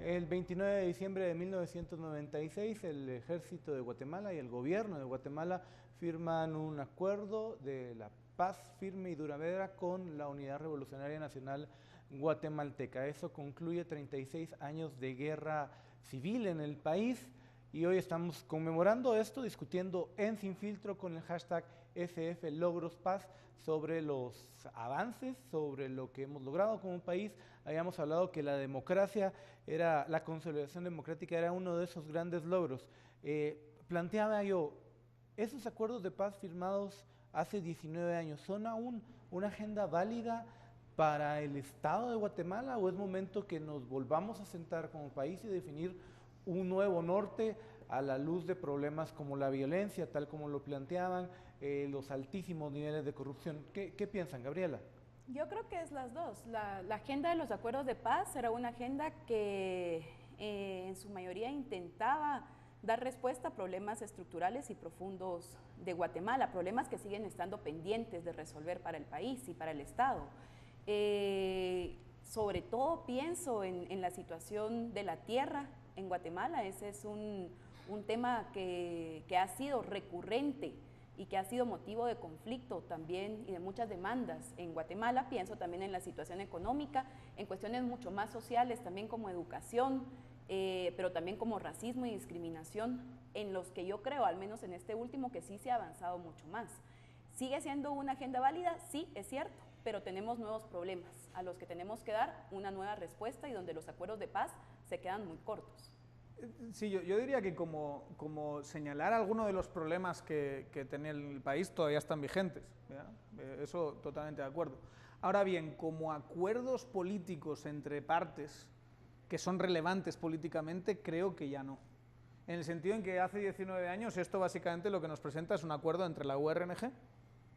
El 29 de diciembre de 1996, el Ejército de Guatemala y el Gobierno de Guatemala firman un acuerdo de la paz firme y duradera con la Unidad Revolucionaria Nacional Guatemalteca. Eso concluye 36 años de guerra civil en el país y hoy estamos conmemorando esto, discutiendo en Sin Filtro con el hashtag #SFLogrosPaz sobre los avances, sobre lo que hemos logrado como país. Habíamos hablado que la democracia la consolidación democrática era uno de esos grandes logros. Planteaba yo, esos acuerdos de paz firmados hace 19 años, ¿son aún una agenda válida para el Estado de Guatemala o es momento que nos volvamos a sentar como país y definir un nuevo norte a la luz de problemas como la violencia, tal como lo planteaban, los altísimos niveles de corrupción? ¿Qué piensan, Gabriela? Yo creo que es las dos. La agenda de los acuerdos de paz era una agenda que en su mayoría intentaba dar respuesta a problemas estructurales y profundos de Guatemala, problemas que siguen estando pendientes de resolver para el país y para el Estado. Sobre todo pienso en la situación de la tierra en Guatemala. Ese es un tema que ha sido recurrente y que ha sido motivo de conflicto también y de muchas demandas en Guatemala. Pienso también en la situación económica, en cuestiones mucho más sociales, también como educación, pero también como racismo y discriminación, en los que yo creo, al menos en este último, que sí se ha avanzado mucho más. ¿Sigue siendo una agenda válida? Sí, es cierto, pero tenemos nuevos problemas a los que tenemos que dar una nueva respuesta y donde los acuerdos de paz se quedan muy cortos. Sí, yo diría que como señalar algunos de los problemas que tenía el país todavía están vigentes, ¿ya? Eso totalmente de acuerdo. Ahora bien, como acuerdos políticos entre partes que son relevantes políticamente, creo que ya no. En el sentido en que hace 19 años esto básicamente lo que nos presenta es un acuerdo entre la URNG,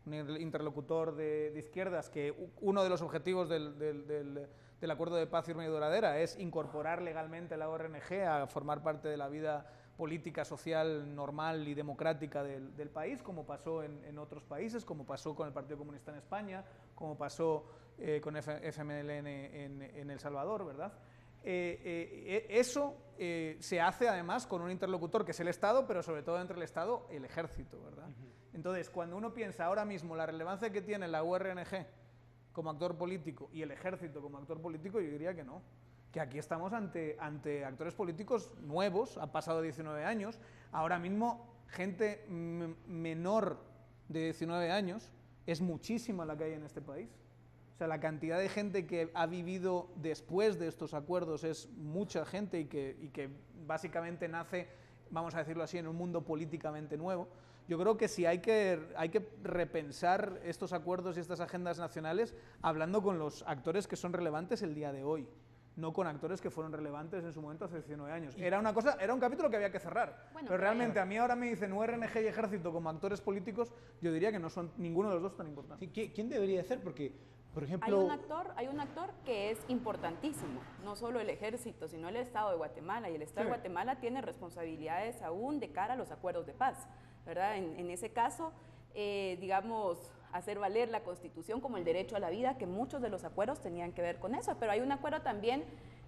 un interlocutor de izquierdas, que uno de los objetivos del acuerdo de paz firme y duradera es incorporar legalmente a la ORNG a formar parte de la vida política, social, normal y democrática del país, como pasó en otros países, como pasó con el Partido Comunista en España, como pasó con FMLN en El Salvador, ¿verdad? Eso se hace además con un interlocutor que es el Estado, pero sobre todo entre el Estado el Ejército, ¿verdad? Entonces, cuando uno piensa ahora mismo la relevancia que tiene la URNG como actor político y el Ejército como actor político, yo diría que no, que aquí estamos ante actores políticos nuevos, ha pasado 19 años, ahora mismo gente menor de 19 años es muchísima la que hay en este país. O sea, la cantidad de gente que ha vivido después de estos acuerdos es mucha gente y que básicamente nace, vamos a decirlo así, en un mundo políticamente nuevo. Yo creo que sí hay que repensar estos acuerdos y estas agendas nacionales hablando con los actores que son relevantes el día de hoy, no con actores que fueron relevantes en su momento hace 19 años. Era un capítulo que había que cerrar, bueno, pero realmente a mí ahora me dicen URNG y Ejército como actores políticos, yo diría que no son ninguno de los dos tan importantes. Sí, ¿quién debería ser? Porque, por ejemplo... Hay un actor que es importantísimo, no solo el Ejército, sino el Estado de Guatemala, y el Estado de Guatemala tiene responsabilidades aún de cara a los acuerdos de paz, ¿verdad? En ese caso, digamos, hacer valer la Constitución como el derecho a la vida, que muchos de los acuerdos tenían que ver con eso, pero hay un acuerdo también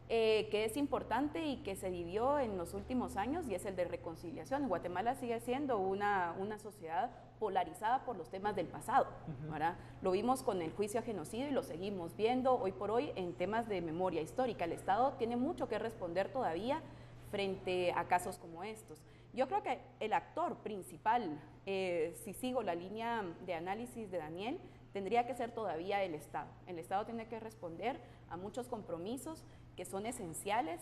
que es importante y que se vivió en los últimos años, y es el de reconciliación. Guatemala sigue siendo una sociedad polarizada por los temas del pasado, ¿verdad? Lo vimos con el juicio a genocidio y lo seguimos viendo hoy por hoy en temas de memoria histórica. El Estado tiene mucho que responder todavía frente a casos como estos. Yo creo que el actor principal, si sigo la línea de análisis de Daniel, tendría que ser todavía el Estado. El Estado tiene que responder a muchos compromisos que son esenciales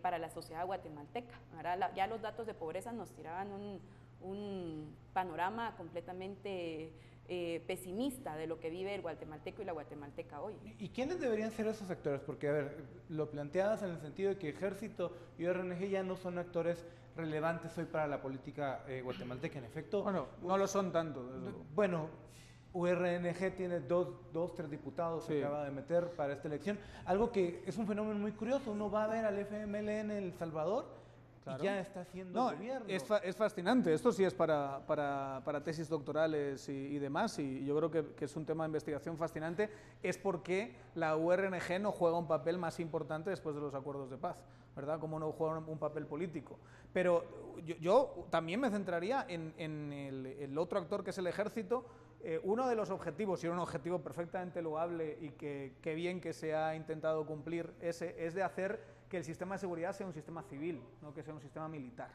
para la sociedad guatemalteca. Ahora, ya los datos de pobreza nos tiraban un panorama completamente pesimista de lo que vive el guatemalteco y la guatemalteca hoy. ¿Y quiénes deberían ser esos actores? Porque, a ver, lo planteabas en el sentido de que Ejército y ORNG ya no son actores relevantes hoy para la política guatemalteca, en efecto. Bueno, no lo son tanto. Bueno, URNG tiene tres diputados que acaba de meter para esta elección, algo que es un fenómeno muy curioso. Uno va a ver al FMLN en El Salvador Claro. y ya está haciendo gobierno. Es fascinante. Esto sí es para tesis doctorales y demás, y yo creo que es un tema de investigación fascinante. Es porque la URNG no juega un papel más importante después de los acuerdos de paz, ¿verdad? Como no juega un papel político. Pero yo también me centraría en el otro actor, que es el ejército. Uno de los objetivos, y era un objetivo perfectamente loable y que bien que se ha intentado cumplir, es de hacer que el sistema de seguridad sea un sistema civil, no que sea un sistema militar,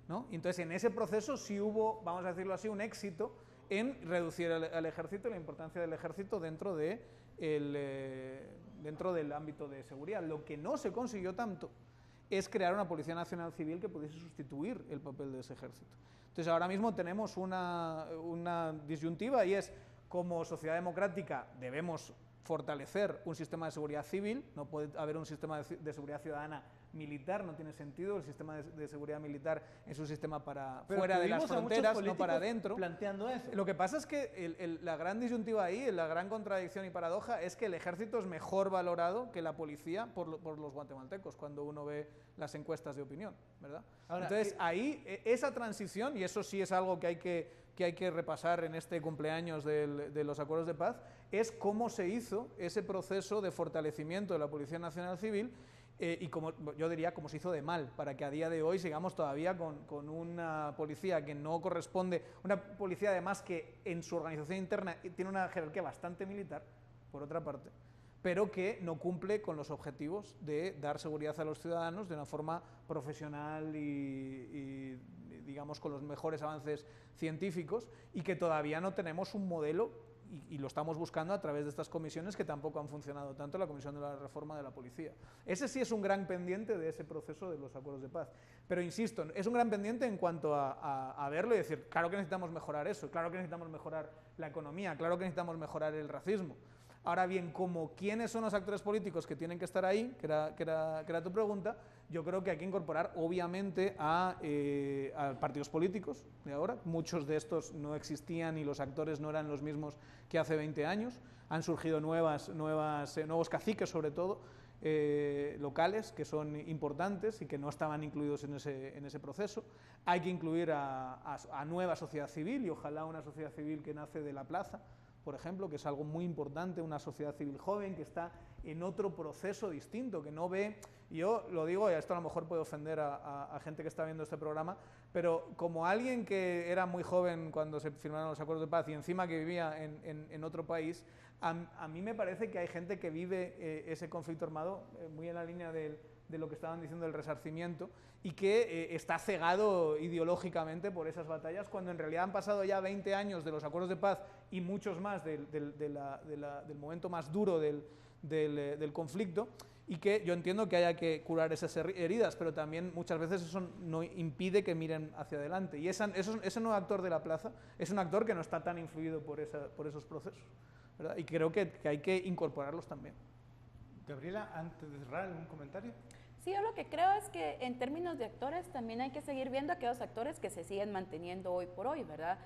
¿no? Y entonces en ese proceso sí hubo, vamos a decirlo así, un éxito en reducir al ejército y la importancia del ejército dentro del ámbito de seguridad. Lo que no se consiguió tanto es crear una Policía Nacional Civil que pudiese sustituir el papel de ese ejército. Entonces ahora mismo tenemos una disyuntiva, y es: como sociedad democrática debemos fortalecer un sistema de seguridad civil, no puede haber un sistema de seguridad ciudadana militar, no tiene sentido. El sistema de seguridad militar es un sistema para fuera de las fronteras, no para adentro. Planteando eso. Lo que pasa es que la gran disyuntiva ahí, la gran contradicción y paradoja, es que el ejército es mejor valorado que la policía por los guatemaltecos, cuando uno ve las encuestas de opinión, ¿verdad? Ahora, entonces ahí esa transición, y eso sí es algo que hay que repasar en este cumpleaños de los acuerdos de paz, es cómo se hizo ese proceso de fortalecimiento de la Policía Nacional Civil, y como yo diría, cómo se hizo de mal, para que a día de hoy sigamos todavía con una policía que no corresponde, una policía además que en su organización interna tiene una jerarquía bastante militar, por otra parte, pero que no cumple con los objetivos de dar seguridad a los ciudadanos de una forma profesional y digamos con los mejores avances científicos, y que todavía no tenemos un modelo, y lo estamos buscando a través de estas comisiones que tampoco han funcionado tanto, la Comisión de la Reforma de la Policía. Ese sí es un gran pendiente de ese proceso de los acuerdos de paz. Pero insisto, es un gran pendiente en cuanto a verlo y decir, claro que necesitamos mejorar eso, claro que necesitamos mejorar la economía, claro que necesitamos mejorar el racismo. Ahora bien, como quiénes son los actores políticos que tienen que estar ahí, que era tu pregunta, yo creo que hay que incorporar obviamente a partidos políticos de ahora. Muchos de estos no existían y los actores no eran los mismos que hace 20 años. Han surgido nuevos caciques, sobre todo, locales, que son importantes y que no estaban incluidos en ese proceso. Hay que incluir a nueva sociedad civil, y ojalá una sociedad civil que nace de la plaza, por ejemplo, que es algo muy importante, una sociedad civil joven que está en otro proceso distinto, que no ve, yo lo digo, y esto a lo mejor puede ofender a gente que está viendo este programa, pero como alguien que era muy joven cuando se firmaron los acuerdos de paz y encima que vivía en otro país, a mí me parece que hay gente que vive ese conflicto armado muy en la línea de lo que estaban diciendo del resarcimiento, y que está cegado ideológicamente por esas batallas, cuando en realidad han pasado ya 20 años de los acuerdos de paz y muchos más del momento más duro del conflicto, y que yo entiendo que haya que curar esas heridas, pero también muchas veces eso no impide que miren hacia adelante. Y ese nuevo actor de la plaza es un actor que no está tan influido por esos procesos, ¿verdad? Y creo que hay que incorporarlos también. Gabriela, antes de cerrar, ¿algún comentario? Sí, yo lo que creo es que en términos de actores también hay que seguir viendo aquellos actores que se siguen manteniendo hoy por hoy, ¿verdad?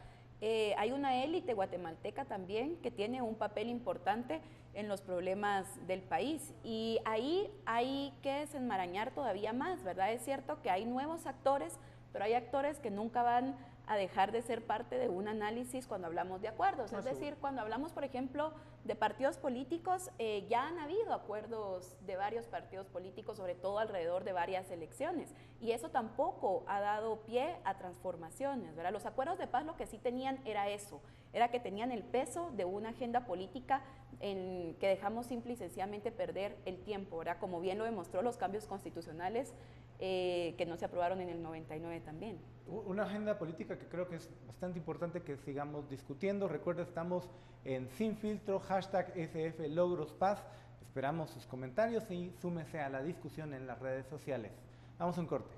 Hay una élite guatemalteca también que tiene un papel importante en los problemas del país, y ahí hay que desenmarañar todavía más, ¿verdad? Es cierto que hay nuevos actores, pero hay actores que nunca van a dejar de ser parte de un análisis cuando hablamos de acuerdos. Es decir, cuando hablamos, por ejemplo, de partidos políticos, ya han habido acuerdos de varios partidos políticos, sobre todo alrededor de varias elecciones, y eso tampoco ha dado pie a transformaciones, ¿verdad? Los acuerdos de paz lo que sí tenían era eso, era que tenían el peso de una agenda política en que dejamos simple y sencillamente perder el tiempo, ¿verdad? Como bien lo demostró los cambios constitucionales que no se aprobaron en el 99 también. Una agenda política que creo que es bastante importante que sigamos discutiendo. Recuerda, estamos en Sin Filtro, #SFLogrosPaz. Esperamos sus comentarios y súmese a la discusión en las redes sociales. Vamos a un corte.